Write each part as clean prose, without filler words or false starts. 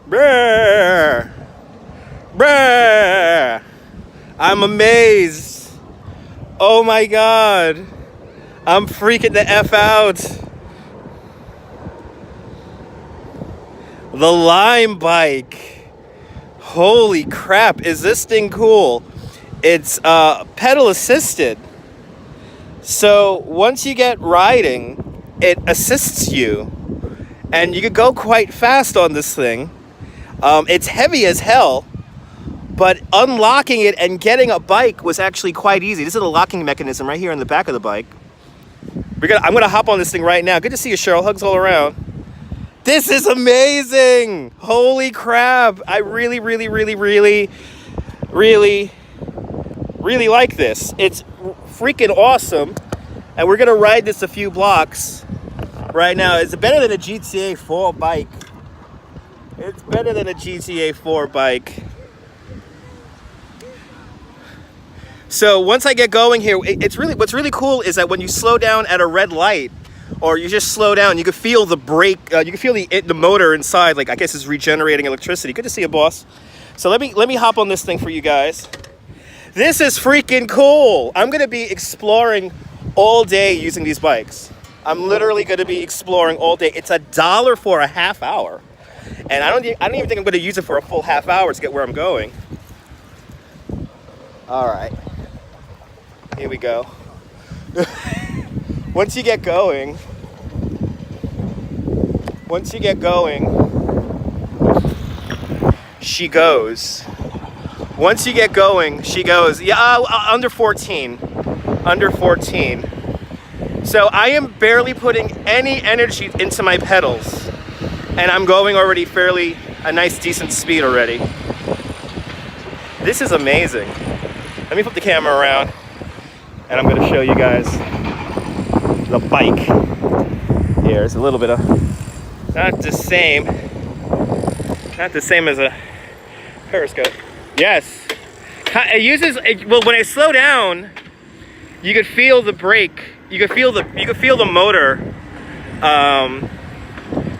Bruh. Bruh. I'm amazed. Oh my God. I'm freaking the F out. The Lime bike. Holy crap. Is this thing cool? It's pedal assisted. So once you get riding, it assists you. And you could go quite fast on this thing. It's heavy as hell. But unlocking it and getting a bike was actually quite easy. This is a locking mechanism right here on the back of the bike. I'm gonna hop on this thing right now. Good to see you, Cheryl. Hugs all around. This is amazing! Holy crap! I really like this. It's freaking awesome. And we're gonna ride this a few blocks right now. It's better than a GTA 4 bike. It's better than a GTA 4 bike. So once I get going here, what's really cool is that when you slow down at a red light, or you just slow down, you can feel the brake, you can feel the motor inside, like I guess it's regenerating electricity. Good to see you, boss. So let me hop on this thing for you guys. This is freaking cool. I'm gonna be exploring all day using these bikes. I'm literally gonna be exploring all day. It's $1 for a half hour, and I don't even think I'm gonna use it for a full half hour to get where I'm going. All right. Here we go. Once you get going, she goes. Once you get going, she goes. Yeah, under 14. Under 14. So I am barely putting any energy into my pedals. And I'm going already a nice decent speed already. This is amazing. Let me flip the camera around. And I'm going to show you guys the bike. Here, it's a little bit of, not the same as a periscope. Yes, it uses. Well, when I slow down, you could feel the brake. You could feel the motor.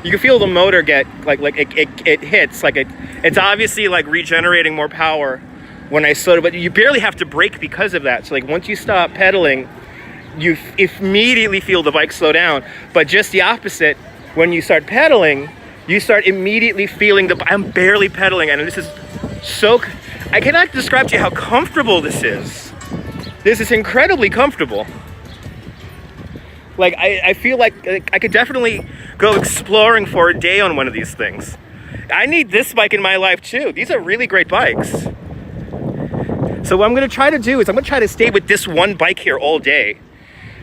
You can feel the motor get like it hits like it's obviously like regenerating more power. When I slow, but you barely have to brake because of that. So like once you stop pedaling, you immediately feel the bike slow down. But just the opposite, when you start pedaling, you start immediately feeling I'm barely pedaling, and this is so, I cannot describe to you how comfortable this is. This is incredibly comfortable. Like I feel like I could definitely go exploring for a day on one of these things. I need this bike in my life too. These are really great bikes. So what I'm going to try to do is I'm going to try to stay with this one bike here all day.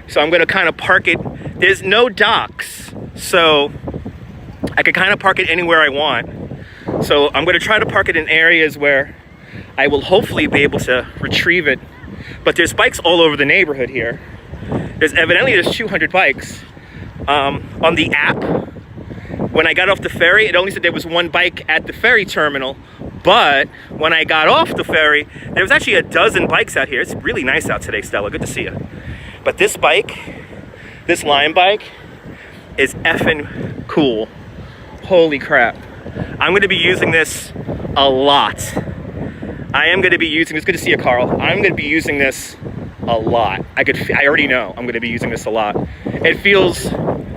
So I'm going to kind of park it. There's no docks, so I can kind of park it anywhere I want. So I'm going to try to park it in areas where I will hopefully be able to retrieve it. But there's bikes all over the neighborhood here. There's 200 bikes. On the app, when I got off the ferry, it only said there was one bike at the ferry terminal. But when I got off the ferry, there was actually a dozen bikes out here. It's really nice out today, Stella. Good to see you. But this bike, this Lime bike, is effing cool. Holy crap. I'm going to be using this a lot. I am going to be using this. Good to see you, Carl. I'm going to be using this a lot. I already know I'm going to be using this a lot. It feels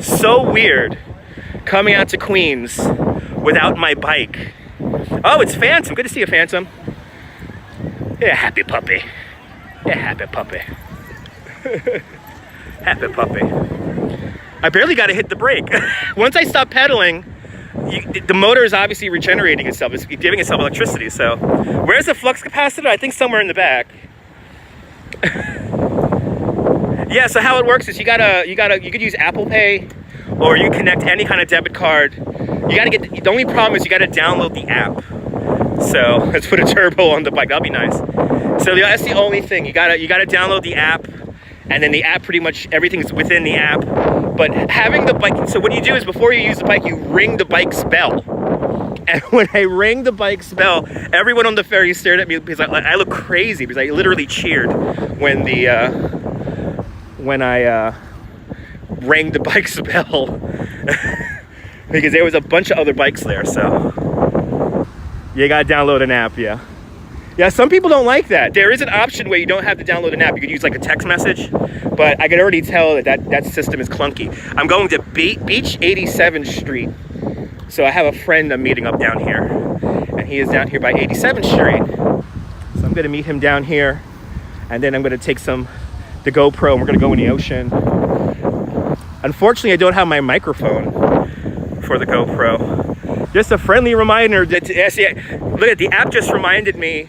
so weird coming out to Queens without my bike. Oh, it's Phantom. Good to see you, Phantom. Yeah, happy puppy. Yeah, happy puppy. Happy puppy. I barely got to hit the brake. Once I stop pedaling, the motor is obviously regenerating itself. It's giving itself electricity. So, where's the flux capacitor? I think somewhere in the back. Yeah. So how it works is you could use Apple Pay, or you connect any kind of debit card. You gotta get, the only problem is you gotta download the app. So let's put a turbo on the bike, that'll be nice. So that's the only thing, you gotta download the app, and then the app, pretty much everything's within the app. But having the bike, so what you do is before you use the bike, you ring the bike's bell. And when I rang the bike's bell, everyone on the ferry stared at me because I look crazy, because I literally cheered when I rang the bike's bell. Because there was a bunch of other bikes there, so You gotta download an app, yeah. Yeah, some people don't like that. There is an option where you don't have to download an app. You could use like a text message, but I can already tell that system is clunky. I'm going to Beach 87th Street. So I have a friend I'm meeting up down here, and he is down here by 87th Street. So I'm gonna meet him down here, and then I'm gonna take the GoPro, and we're gonna go in the ocean. Unfortunately, I don't have my microphone for the GoPro. Just a friendly reminder that, look at the app just reminded me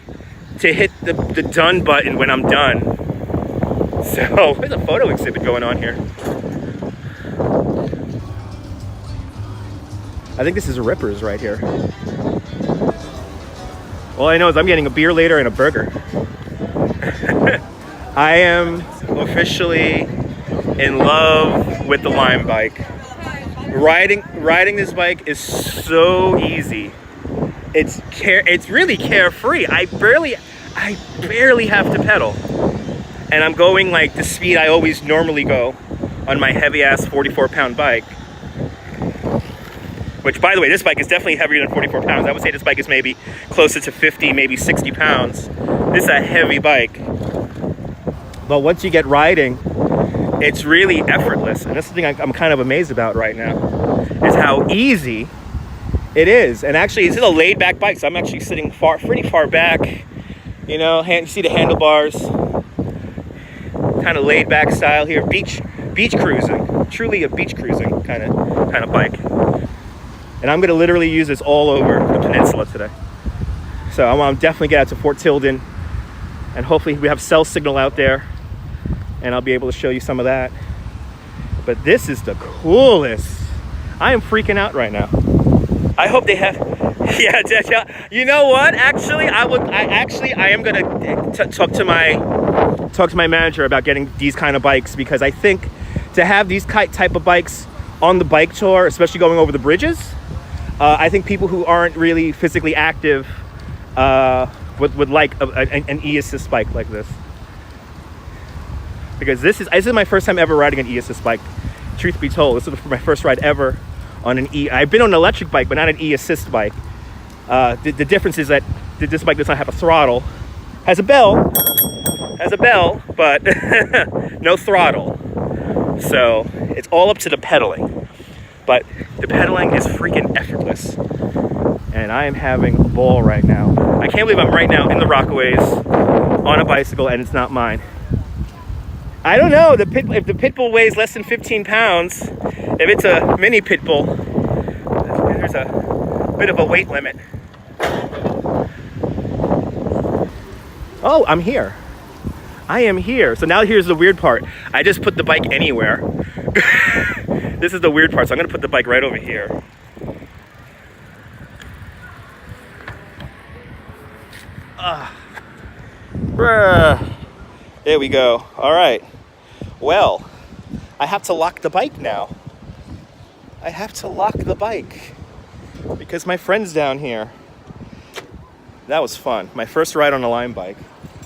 to hit the done button when I'm done. So there's a photo exhibit going on here. I think this is Rippers right here. All I know is I'm getting a beer later and a burger. I am officially in love with the Lime bike. Riding this bike is so easy. It's really carefree. I barely have to pedal, and I'm going like the speed I always normally go on my heavy ass 44-pound bike. Which, by the way, this bike is definitely heavier than 44 pounds. I would say this bike is maybe closer to 50, maybe 60 pounds. This is a heavy bike. But once you get riding, it's really effortless. And this is the thing I'm kind of amazed about right now, is how easy it is. And actually, this is a laid-back bike, so I'm actually sitting pretty far back. You know, you see the handlebars. Kind of laid-back style here. Beach cruising. Truly a beach cruising kind of bike. And I'm gonna literally use this all over the peninsula today. So I'm definitely get out to Fort Tilden, and hopefully we have cell signal out there, and I'll be able to show you some of that. But this is the coolest. I am freaking out right now. I hope they have, yeah. You know what? Actually, I am gonna talk to my manager about getting these kind of bikes, because I think to have these type of bikes on the bike tour, especially going over the bridges, I think people who aren't really physically active would like an e-assist bike like this. Because this is my first time ever riding an e-assist bike. Truth be told, this is my first ride ever on an I've been on an electric bike, but not an e-assist bike. The difference is that this bike does not have a throttle. Has a bell, but no throttle. So it's all up to the pedaling. But the pedaling is freaking effortless. And I am having a ball right now. I can't believe I'm right now in the Rockaways on a bicycle, and it's not mine. I don't know, if the pit bull weighs less than 15 pounds, if it's a mini pit bull, there's a bit of a weight limit. Oh, I'm here. I am here. So now here's the weird part. I just put the bike anywhere. This is the weird part. So I'm gonna put the bike right over here. There we go. All right. Well, I have to lock the bike now. I have to lock the bike because my friend's down here. That was fun. My first ride on a Lime bike.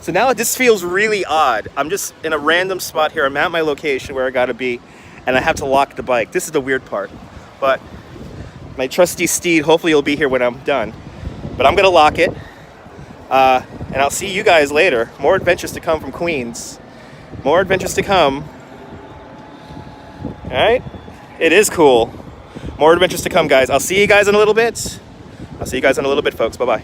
So now this feels really odd. I'm just in a random spot here. I'm at my location where I gotta be, and I have to lock the bike. This is the weird part. But my trusty steed, hopefully he'll be here when I'm done. But I'm gonna lock it. And I'll see you guys later. More adventures to come from Queens. More adventures to come. All right? It is cool. More adventures to come, guys. I'll see you guys in a little bit. I'll see you guys in a little bit, folks. Bye-bye.